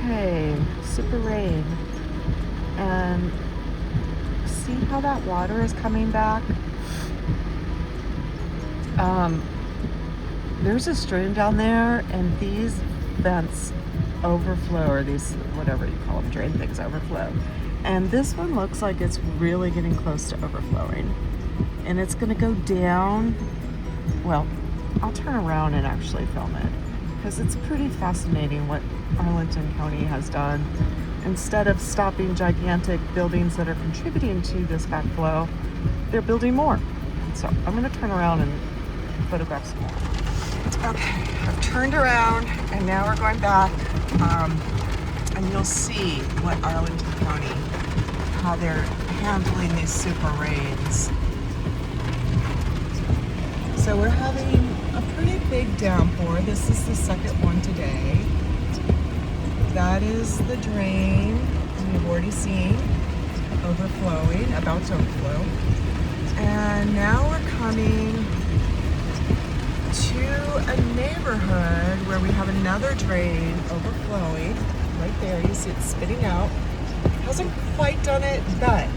Okay, super rain. And see how that water is coming back? There's a stream down there, and these vents overflow, or these, whatever you call them, drain things overflow. And this one looks like it's really getting close to overflowing. And it's gonna go down. Well, I'll turn around and actually film it, because it's pretty fascinating what Arlington County has done. Instead of stopping gigantic buildings that are contributing to this backflow, they're building more. So I'm gonna turn around and photograph some more. Okay, I've turned around and now we're going back, and you'll see what Arlington County, how they're handling these super rains. So we're having a pretty big downpour. This is the second one today. That is the drain you've already seen overflowing, about to overflow. And now we're coming to a neighborhood where we have another drain overflowing. Right there, you see it spitting out. Hasn't quite done it, but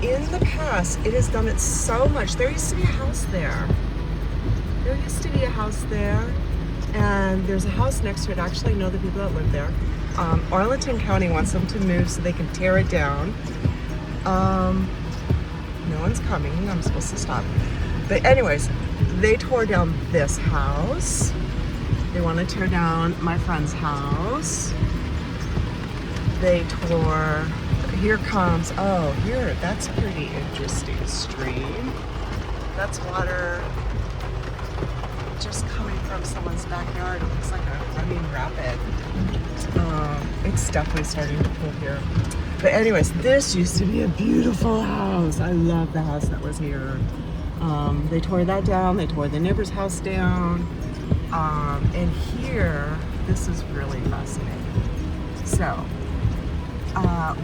in the past, it has done it so much. There used to be a house there. There used to be a house there, and there's a house next to it. I actually know the people that live there. Arlington County wants them to move so they can tear it down. No one's coming. I'm supposed to stop. But anyways, they tore down this house. They want to tear down my friend's house. They tore, here comes, oh, here, that's a pretty interesting stream. That's water just coming from someone's backyard. It looks like a running rapid. It's definitely starting to pool here. But anyways, this used to be a beautiful house. I love the house that was here. They tore that down. They tore the neighbor's house down. And here, this is really fascinating. So,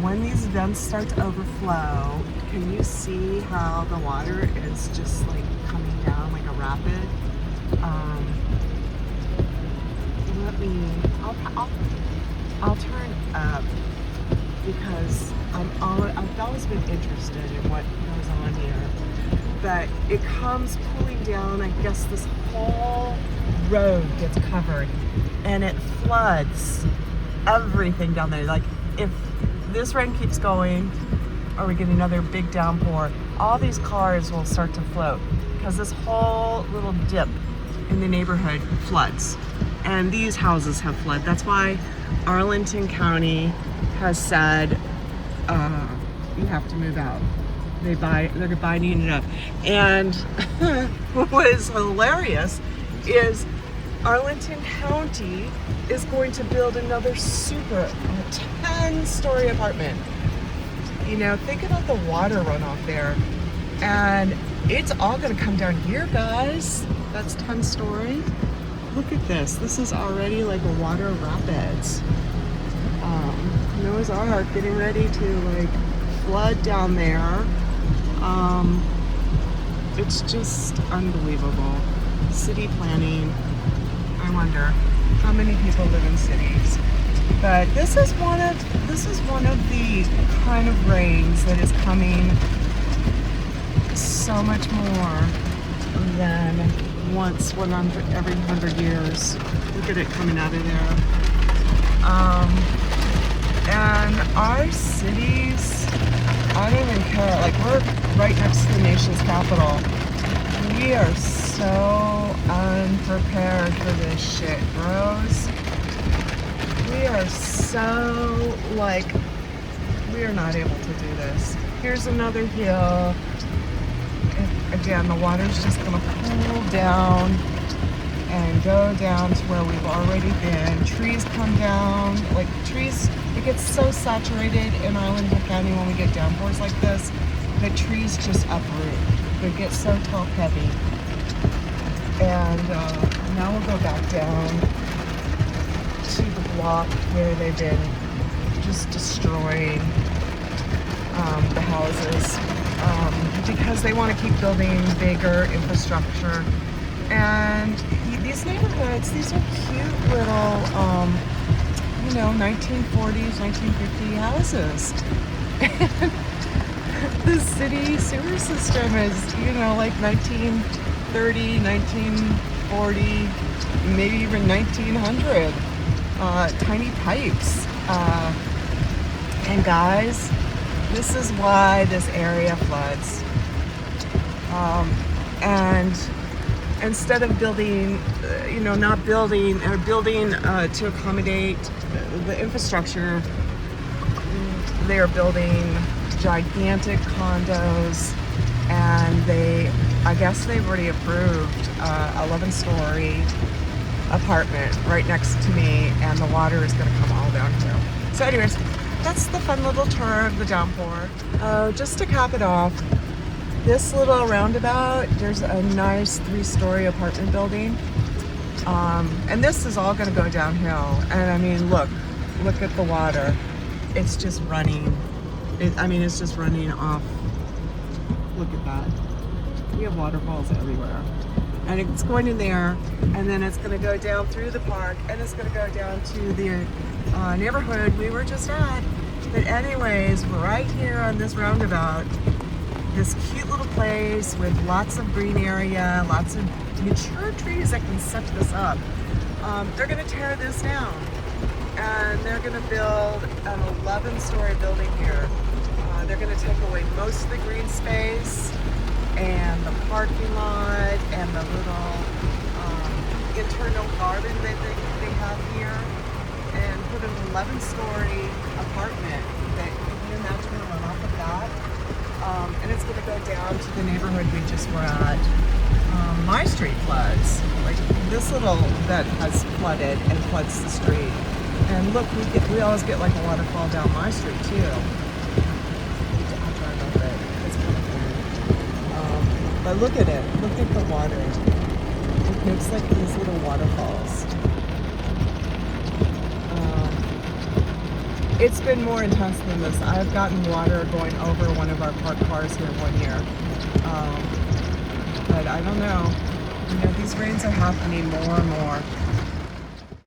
when these vents start to overflow, can you see how the water is just like coming down like a rapid? I'll turn up, because I've always been interested in what goes on here. But it comes pulling down. I guess this whole road gets covered, and it floods everything down there. Like, if this rain keeps going, or we get another big downpour, all these cars will start to float, because this whole little dip in the neighborhood floods, and these houses have flooded. That's why Arlington County has said you have to move out. They're binding it up. And what was hilarious is Arlington County is going to build another 10-story apartment. You know, think about the water runoff there. And it's all gonna come down here, guys. That's 10-story. Look at this. This is already like a water rapids. Noah's Ark getting ready to like flood down there. It's just unbelievable. City planning. I wonder how many people live in cities. But this is one of the kind of rains that is coming so much more than once every 100 years. Look at it coming out of there. And our cities, I don't even care. Like, we're right next to the nation's capital. We are so unprepared for this shit, bros. We are so, like, we are not able to do this. Here's another hill. Again, the water's just gonna pool down and go down to where we've already been. Trees come down, like trees, it gets so saturated in Arlington County when we get downpours like this, the trees just uproot. They get so top heavy. And now we'll go back down to the block where they've been just destroying the houses. Because they want to keep building bigger infrastructure. And these neighborhoods, these are cute little, 1940s, 1950 houses. The city sewer system is, like 1930, 1940, maybe even 1900. Tiny pipes. And guys, this is why this area floods. And instead of building, not building, or building to accommodate the infrastructure, they are building gigantic condos, and I guess they've already approved 11-story apartment right next to me, and the water is going to come all down here. So anyways, that's the fun little tour of the downpour. Just to cap it off, this little roundabout, there's a nice 3-story apartment building, and this is all going to go downhill. And I mean, look at the water. It's just running. It's just running off. Look at that. We have waterfalls everywhere. And it's going in there, and then it's going to go down through the park, and it's going to go down to the neighborhood we were just at. But anyways, we're right here on this roundabout, this cute little place with lots of green area, lots of mature trees that can suck this up. They're going to tear this down, and they're going to build an 11-story building here. They're going to take away most of the green space and the parking lot and the little internal garden that they have here, and put an 11-story apartment that, can you imagine the runoff of that? And it's going to go down to the neighborhood we just were at. My street floods. Like, this little bit has flooded and floods the street. And look, we always get like a waterfall down my street too. I'll drive up it. It's kind of fun. But look at it. Look at the water. It makes like these little waterfalls. It's been more intense than this. I've gotten water going over one of our parked cars here one year. But I don't know. These rains are happening more and more.